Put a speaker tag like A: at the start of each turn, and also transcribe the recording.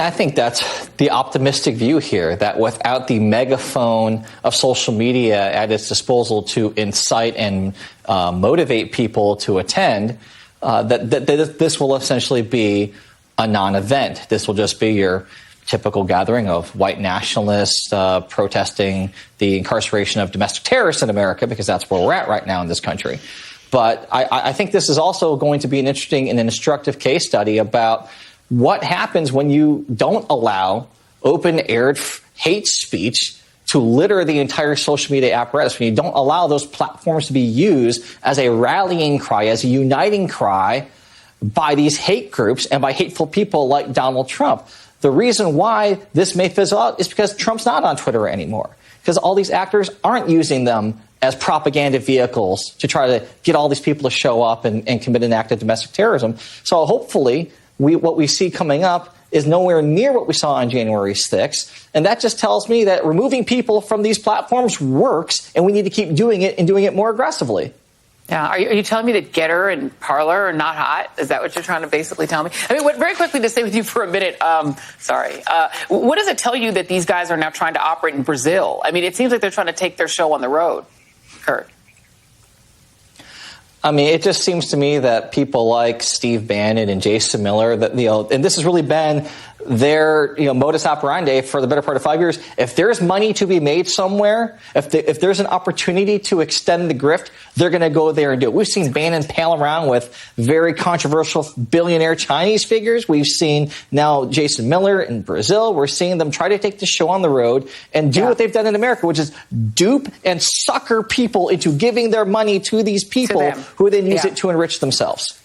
A: I think that's the optimistic view here, that without the megaphone of social media at its disposal to incite and motivate people to attend, that this will essentially be a non-event. This will just be your typical gathering of white nationalists protesting the incarceration of domestic terrorists in America, because that's where we're at right now in this country. But I think this is also going to be an interesting and an instructive case study about what happens when you don't allow open-aired hate speech to litter the entire social media apparatus, when you don't allow those platforms to be used as a rallying cry, as a uniting cry by these hate groups and by hateful people like Donald Trump. The reason why this may fizzle out is because Trump's not on Twitter anymore, because all these actors aren't using them as propaganda vehicles to try to get all these people to show up and commit an act of domestic terrorism. So hopefully what we see coming up is nowhere near what we saw on January 6th. And that just tells me that removing people from these platforms works, and we need to keep doing it and doing it more aggressively.
B: Yeah. Are you telling me that Getter and Parler are not hot? Is that what you're trying to basically tell me? I mean, very quickly to stay with you for a minute. What does it tell you that these guys are now trying to operate in Brazil? I mean, it seems like they're trying to take their show on the road. Kurt.
A: I mean, it just seems to me that people like Steve Bannon and Jason Miller, that, and this has really been their, modus operandi for the better part of 5 years. If there's money to be made somewhere, if there's an opportunity to extend the grift, they're going to go there and do it. We've seen Bannon pal around with very controversial billionaire Chinese figures. We've seen now Jason Miller in Brazil. We're seeing them try to take the show on the road and do what they've done in America, which is dupe and sucker people into giving their money to these people who then use it to enrich themselves.